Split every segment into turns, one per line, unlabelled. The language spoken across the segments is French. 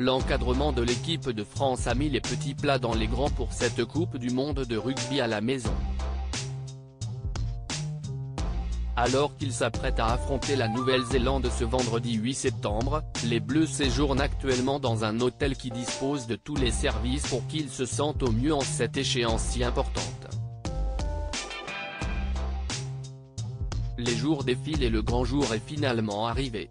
l'encadrement de l'équipe de France a mis les petits plats dans les grands pour cette Coupe du monde de rugby à la maison. Alors qu'ils s'apprêtent à affronter la Nouvelle-Zélande ce vendredi 8 septembre, les Bleus séjournent actuellement dans un hôtel qui dispose de tous les services pour qu'ils se sentent au mieux en cette échéance si importante. Les jours défilent et le grand jour est finalement arrivé.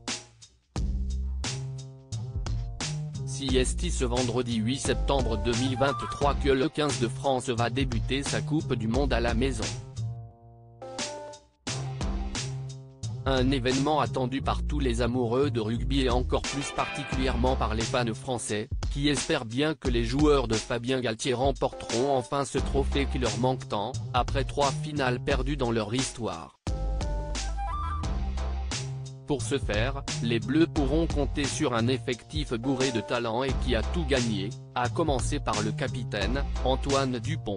Siesti ce vendredi 8 septembre 2023 que le 15 de France va débuter sa Coupe du monde à la maison. Un événement attendu par tous les amoureux de rugby et encore plus particulièrement par les fans français, qui espèrent bien que les joueurs de Fabien Galtier remporteront enfin ce trophée qui leur manque tant, après 3 finales perdues dans leur histoire. Pour ce faire, les Bleus pourront compter sur un effectif bourré de talent et qui a tout gagné, à commencer par le capitaine, Antoine Dupont.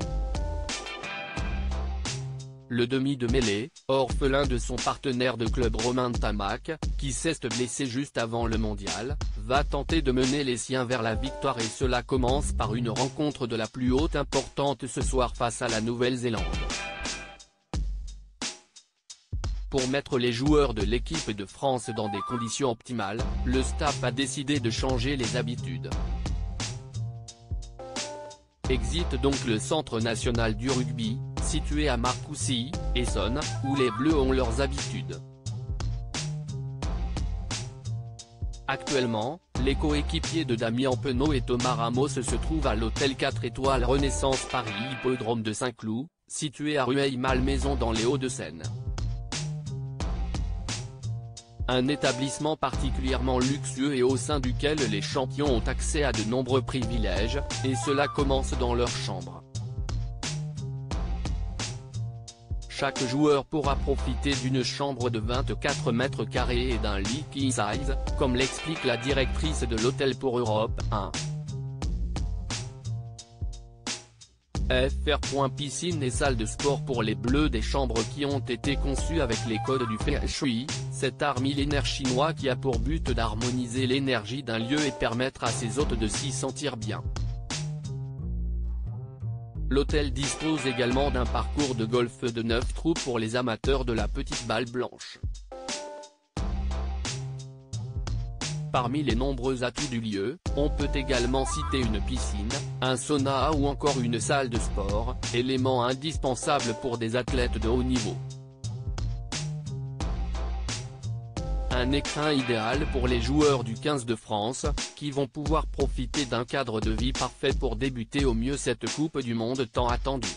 Le demi de mêlée, orphelin de son partenaire de club Romain Ntamack, qui s'est blessé juste avant le mondial, va tenter de mener les siens vers la victoire et cela commence par une rencontre de la plus haute importance ce soir face à la Nouvelle-Zélande. Pour mettre les joueurs de l'équipe de France dans des conditions optimales, le staff a décidé de changer les habitudes. Exit donc le Centre national du rugby, situé à Marcoussis, Essonne, où les Bleus ont leurs habitudes. Actuellement, les coéquipiers de Damien Penaud et Thomas Ramos se trouvent à l'hôtel 4 étoiles Renaissance Paris Hippodrome de Saint-Cloud, situé à Rueil-Malmaison dans les Hauts-de-Seine. Un établissement particulièrement luxueux et au sein duquel les champions ont accès à de nombreux privilèges, et cela commence dans leur chambre. Chaque joueur pourra profiter d'une chambre de 24 mètres carrés et d'un lit king size, comme l'explique la directrice de l'hôtel pour Europe 1. Piscine et salle de sport pour les Bleus, des chambres qui ont été conçues avec les codes du Feng Shui, cet art millénaire chinois qui a pour but d'harmoniser l'énergie d'un lieu et permettre à ses hôtes de s'y sentir bien. L'hôtel dispose également d'un parcours de golf de 9 trous pour les amateurs de la petite balle blanche. Parmi les nombreux atouts du lieu, on peut également citer une piscine, un sauna ou encore une salle de sport, élément indispensable pour des athlètes de haut niveau. Un écrin idéal pour les joueurs du 15 de France, qui vont pouvoir profiter d'un cadre de vie parfait pour débuter au mieux cette Coupe du monde tant attendue.